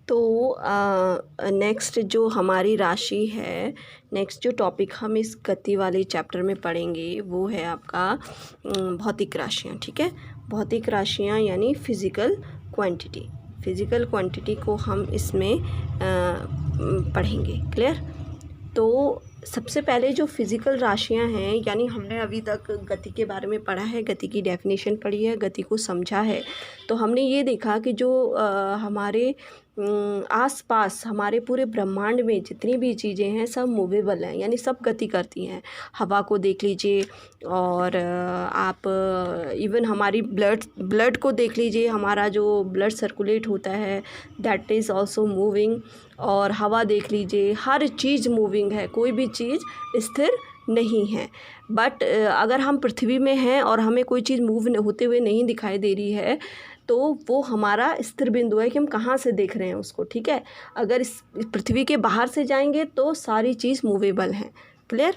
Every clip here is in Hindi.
तो नेक्स्ट जो हमारी राशि है, नेक्स्ट जो टॉपिक हम इस गति वाले चैप्टर में पढ़ेंगे वो है आपका भौतिक राशियाँ। ठीक है, भौतिक राशियाँ यानी फिज़िकल क्वांटिटी। फिज़िकल क्वांटिटी को हम इसमें पढ़ेंगे। क्लियर? तो सबसे पहले जो फिज़िकल राशियाँ हैं, यानी हमने अभी तक गति के बारे में पढ़ा है, गति की डेफिनेशन पढ़ी है, गति को समझा है। तो हमने ये देखा कि जो हमारे आसपास हमारे पूरे ब्रह्मांड में जितनी भी चीज़ें हैं सब मूवेबल हैं, यानी सब गति करती हैं। हवा को देख लीजिए, और आप इवन हमारी ब्लड को देख लीजिए, हमारा जो ब्लड सर्कुलेट होता है दैट इज़ ऑल्सो मूविंग। और हवा देख लीजिए, हर चीज़ मूविंग है, कोई भी चीज़ स्थिर नहीं है। बट अगर हम पृथ्वी में हैं और हमें कोई चीज़ मूव होते हुए नहीं दिखाई दे रही है, तो वो हमारा स्थिर बिंदु है कि हम कहाँ से देख रहे हैं उसको। ठीक है, अगर इस पृथ्वी के बाहर से जाएंगे तो सारी चीज़ मूवेबल हैं। क्लियर?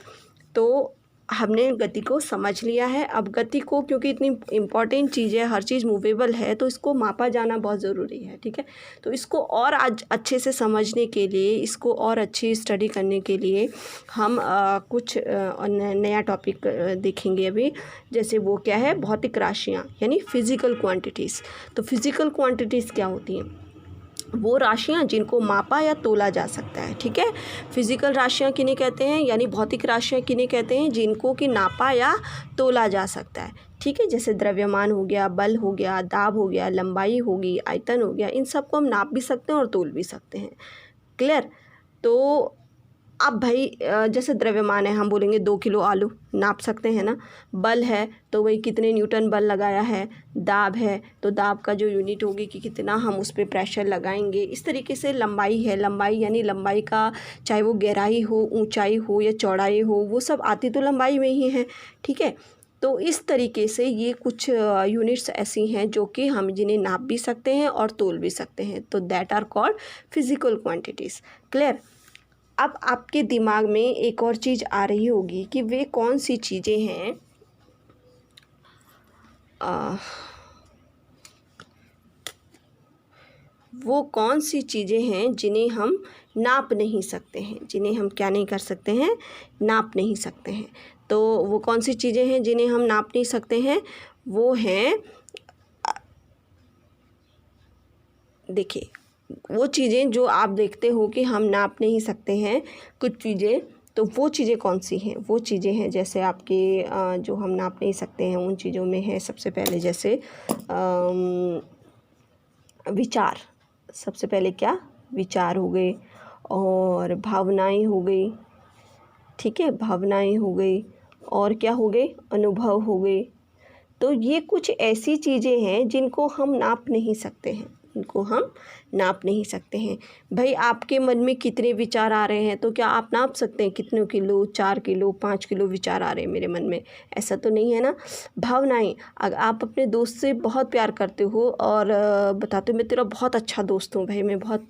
तो हमने गति को समझ लिया है। अब गति को, क्योंकि इतनी इम्पॉर्टेंट चीज़ है, हर चीज़ मूवेबल है, तो इसको मापा जाना बहुत ज़रूरी है। ठीक है, तो इसको और आज अच्छे से समझने के लिए, इसको और अच्छी स्टडी करने के लिए हम कुछ नया टॉपिक देखेंगे अभी। जैसे वो क्या है, भौतिक राशियाँ यानी फिज़िकल क्वांटिटीज़। तो फिज़िकल क्वांटिटीज़ क्या होती हैं? वो राशियाँ जिनको मापा या तोला जा सकता है। ठीक है, फिज़िकल राशियाँ किन्हें कहते हैं, यानी भौतिक राशियाँ किन्हें कहते हैं, जिनको कि नापा या तोला जा सकता है। ठीक है, जैसे द्रव्यमान हो गया, बल हो गया, दाब हो गया, लंबाई होगी, आयतन हो गया, इन सब को हम नाप भी सकते हैं और तोल भी सकते हैं। क्लियर? तो अब भाई जैसे द्रव्यमान है, हम बोलेंगे 2 किलो आलू, नाप सकते हैं ना। बल है तो वही कितने न्यूटन बल लगाया है। दाब है तो दाब का जो यूनिट होगी कि कितना हम उस पर प्रेशर लगाएंगे। इस तरीके से लंबाई है, लंबाई यानी लंबाई का, चाहे वो गहराई हो, ऊंचाई हो या चौड़ाई हो, वो सब आती तो लंबाई में ही है। ठीक है, तो इस तरीके से ये कुछ यूनिट्स ऐसी हैं जो कि हम जिन्हें नाप भी सकते हैं और तोल भी सकते हैं। तो that are called physical quantities. Clear? अब आपके दिमाग में एक और चीज़ आ रही होगी कि वे कौन सी चीज़ें हैं, वो कौन सी चीज़ें हैं जिन्हें हम नाप नहीं सकते हैं, जिन्हें हम क्या नहीं कर सकते हैं, नाप नहीं सकते हैं। तो वो कौन सी चीज़ें हैं जिन्हें हम नाप नहीं सकते हैं? वो हैं, देखिए, वो चीज़ें जो आप देखते हो कि हम नाप नहीं सकते हैं कुछ चीज़ें, तो वो चीज़ें कौन सी हैं? वो चीज़ें हैं जैसे आपके जो हम नाप नहीं सकते हैं, उन चीज़ों में है सबसे पहले जैसे विचार। सबसे पहले क्या? विचार हो गए, और भावनाएं हो गई। ठीक है, भावनाएं हो गई, और क्या हो गए? अनुभव हो गए। तो ये कुछ ऐसी चीज़ें हैं जिनको हम नाप नहीं सकते हैं, इनको हम नाप नहीं सकते हैं। भाई आपके मन में कितने विचार आ रहे हैं, तो क्या आप नाप सकते हैं कितने किलो, 4 किलो, 5 किलो विचार आ रहे हैं मेरे मन में? ऐसा तो नहीं है ना। भावनाएं, अगर आप अपने दोस्त से बहुत प्यार करते हो और बताते हो मैं तेरा बहुत अच्छा दोस्त हूँ भाई, मैं बहुत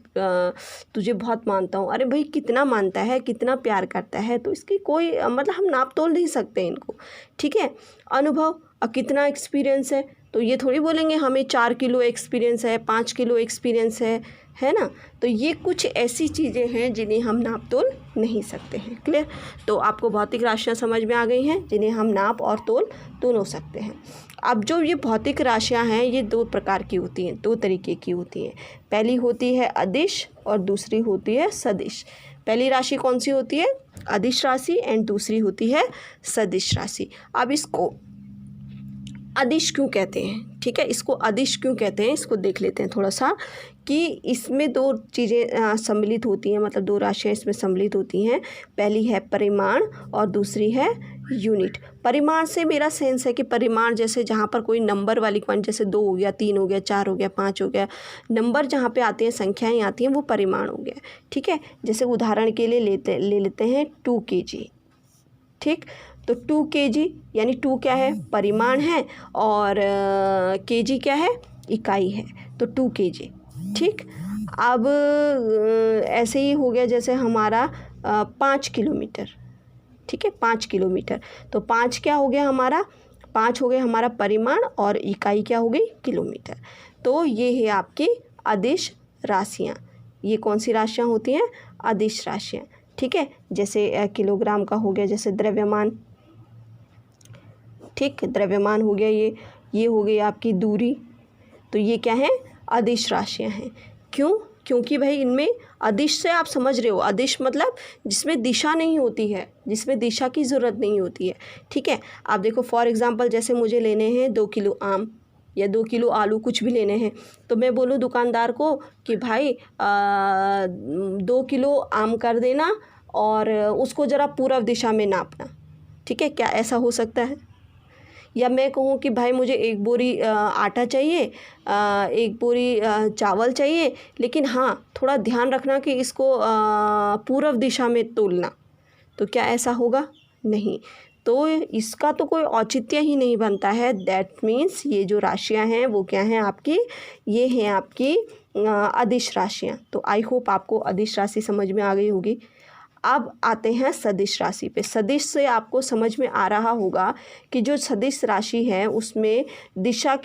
तुझे बहुत मानता हूँ। अरे भाई कितना मानता है, कितना प्यार करता है, तो इसकी कोई मतलब हम नाप तोल नहीं सकते इनको। ठीक है, अनुभव, कितना एक्सपीरियंस है, तो ये थोड़ी बोलेंगे हमें 4 किलो एक्सपीरियंस है, 5 किलो एक्सपीरियंस है ना। तो ये कुछ ऐसी चीज़ें हैं जिन्हें हम नाप तोल नहीं सकते हैं। क्लियर? तो आपको भौतिक राशियाँ समझ में आ गई हैं जिन्हें हम नाप और तोल दोनों सकते हैं। अब जो ये भौतिक राशियाँ हैं ये 2 प्रकार की होती हैं, 2 तरीके की होती हैं। पहली होती है अदिश और दूसरी होती है सदिश। पहली राशि कौन सी होती है? अदिश राशि, एंड दूसरी होती है सदिश राशि। अब इसको अदिश क्यों कहते हैं? ठीक है, इसको अदिश क्यों कहते हैं, इसको देख लेते हैं थोड़ा सा, कि इसमें 2 चीज़ें सम्मिलित होती हैं, मतलब 2 राशियाँ इसमें सम्मिलित होती हैं। पहली है परिमाण और दूसरी है यूनिट। परिमाण से मेरा सेंस है कि परिमाण जैसे जहाँ पर कोई नंबर वाली क्वांटिटी, जैसे 2 हो गया, 3 हो गया, 4 हो गया, 5 हो गया, नंबर जहाँ पे आते हैं, संख्याएँ आती हैं, वो परिमाण हो गया। ठीक है, जैसे उदाहरण के लिए ले लेते हैं 2 kg। ठीक, तो 2 kg यानी 2 क्या है? परिमाण है, और kg क्या है? इकाई है, तो 2 kg। ठीक, अब ऐसे ही हो गया जैसे हमारा 5 किलोमीटर। ठीक है, 5 किलोमीटर, तो 5 क्या हो गया हमारा? 5 हो गया हमारा परिमाण, और इकाई क्या हो गई? किलोमीटर। तो ये है आपकी अदिश राशियाँ। ये कौन सी राशियाँ होती हैं? अदिश राशियाँ, ठीक है। जैसे किलोग्राम का हो गया, जैसे द्रव्यमान, ठीक, द्रव्यमान हो गया, ये हो गई आपकी दूरी, तो ये क्या है? अदिश राशियाँ हैं। क्यों? क्योंकि भाई इनमें अदिश से आप समझ रहे हो, अदिश मतलब जिसमें दिशा नहीं होती है, जिसमें दिशा की ज़रूरत नहीं होती है, ठीक है। आप देखो फॉर एग्ज़ाम्पल, जैसे मुझे लेने हैं 2 किलो आम या 2 किलो आलू, कुछ भी लेने हैं, तो मैं बोलूँ दुकानदार को कि भाई 2 किलो आम कर देना और उसको ज़रा पूर्व दिशा में नापना, ठीक है। क्या ऐसा हो सकता है? या मैं कहूँ कि भाई मुझे 1 बोरी आटा चाहिए, 1 बोरी चावल चाहिए, लेकिन हाँ थोड़ा ध्यान रखना कि इसको पूर्व दिशा में तोलना, तो क्या ऐसा होगा? नहीं। तो इसका तो कोई औचित्य ही नहीं बनता है। दैट मीन्स ये जो राशियाँ हैं वो क्या हैं आपकी? ये हैं आपकी अदिश राशियाँ। तो आई होप आपको अदिश राशि समझ में आ गई होगी। अब आते हैं सदिश राशि पे। सदिश से आपको समझ में आ रहा होगा कि जो सदिश राशि है उसमें दिशा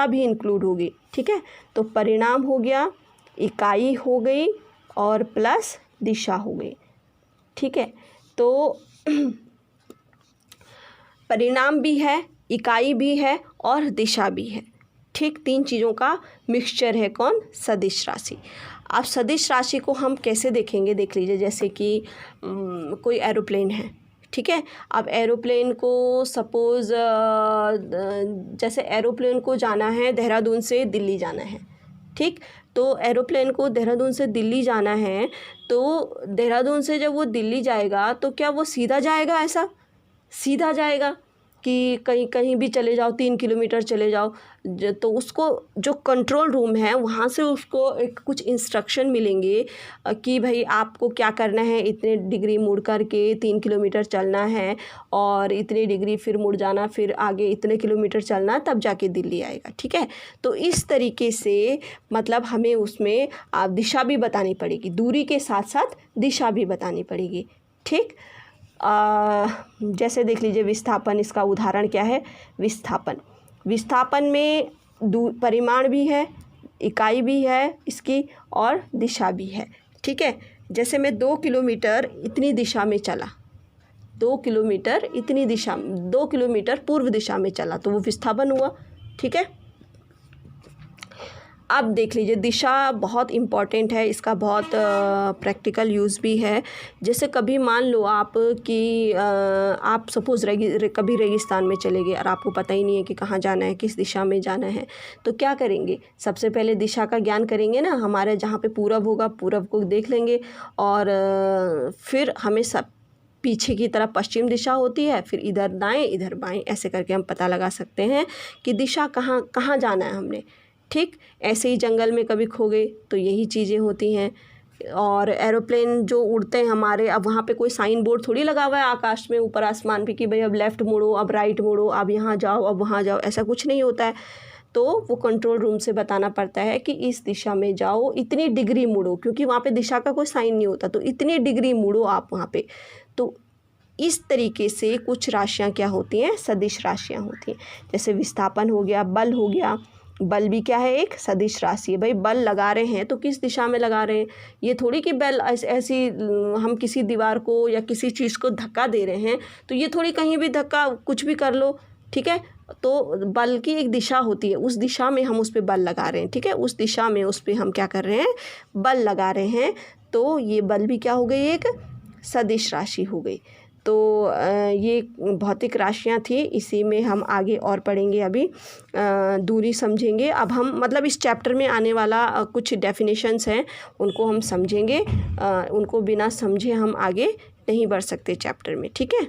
भी इंक्लूड होगी, ठीक है। तो परिणाम हो गया, इकाई हो गई और प्लस दिशा हो गई, ठीक है। तो परिणाम भी है, इकाई भी है और दिशा भी है, ठीक। 3 चीज़ों का मिक्सचर है कौन? सदिश राशि। अब सदिश राशि को हम कैसे देखेंगे? देख लीजिए, जैसे कि कोई एरोप्लेन है, ठीक है। अब एरोप्लेन को सपोज़ जैसे एरोप्लेन को जाना है देहरादून से दिल्ली जाना है, ठीक। तो एरोप्लेन को देहरादून से दिल्ली जाना है, तो देहरादून से जब वो दिल्ली जाएगा तो क्या वो सीधा जाएगा? ऐसा सीधा जाएगा कि कहीं भी चले जाओ, 3 किलोमीटर चले जाओ, तो उसको जो कंट्रोल रूम है वहाँ से उसको एक कुछ इंस्ट्रक्शन मिलेंगे कि भाई आपको क्या करना है, इतने डिग्री मुड़ कर के 3 किलोमीटर चलना है और इतने डिग्री फिर मुड़ जाना, फिर आगे इतने किलोमीटर चलना, तब जाके दिल्ली आएगा, ठीक है। तो इस तरीके से मतलब हमें उसमें दिशा भी बतानी पड़ेगी, दूरी के साथ साथ दिशा भी बतानी पड़ेगी, ठीक। जैसे देख लीजिए विस्थापन, इसका उदाहरण क्या है? विस्थापन में परिमाण भी है, इकाई भी है इसकी और दिशा भी है, ठीक है। जैसे मैं 2 किलोमीटर इतनी दिशा में चला, 2 किलोमीटर पूर्व दिशा में चला, तो वो विस्थापन हुआ, ठीक है। अब देख लीजिए दिशा बहुत इम्पॉर्टेंट है, इसका बहुत प्रैक्टिकल यूज़ भी है। जैसे कभी मान लो आप कि आप सपोज़ कभी रेगिस्तान में चले गए और आपको पता ही नहीं है कि कहाँ जाना है, किस दिशा में जाना है, तो क्या करेंगे? सबसे पहले दिशा का ज्ञान करेंगे ना, हमारे जहाँ पे पूरब होगा पूरब को देख लेंगे और फिर हमें सब पीछे की तरफ पश्चिम दिशा होती है, फिर इधर दाएं इधर बाएं, ऐसे करके हम पता लगा सकते हैं कि दिशा कहाँ जाना है हमने, ठीक। ऐसे ही जंगल में कभी खो गए तो यही चीज़ें होती हैं। और एरोप्लेन जो उड़ते हैं हमारे, अब वहाँ पे कोई साइन बोर्ड थोड़ी लगा हुआ है आकाश में, ऊपर आसमान पे कि भाई अब लेफ़्ट मुड़ो, अब राइट मुड़ो, अब यहाँ जाओ, अब वहाँ जाओ, ऐसा कुछ नहीं होता है। तो वो कंट्रोल रूम से बताना पड़ता है कि इस दिशा में जाओ, इतनी डिग्री मुड़ो, क्योंकि वहाँ पे दिशा का कोई साइन नहीं होता, तो इतनी डिग्री मुड़ो आप वहाँ पे। तो इस तरीके से कुछ राशियाँ क्या होती हैं? सदिश राशियाँ होती हैं। जैसे विस्थापन हो गया, बल हो गया, बल भी क्या है? एक सदिश राशि है। भाई बल लगा रहे हैं तो किस दिशा में लगा रहे हैं? ये थोड़ी कि बल ऐसी हम किसी दीवार को या किसी चीज़ को धक्का दे रहे हैं, तो ये थोड़ी कहीं भी धक्का कुछ भी कर लो, ठीक है। तो बल की एक दिशा होती है, उस दिशा में हम उस पर बल लगा रहे हैं, ठीक है। उस दिशा में उस पर हम क्या कर रहे हैं? बल लगा रहे हैं। तो ये बल भी क्या हो गई? एक सदिश राशि हो गई। तो ये भौतिक राशियाँ थी, इसी में हम आगे और पढ़ेंगे। अभी दूरी समझेंगे। अब हम मतलब इस चैप्टर में आने वाला कुछ डेफिनेशंस हैं उनको हम समझेंगे, उनको बिना समझे हम आगे नहीं बढ़ सकते चैप्टर में, ठीक है।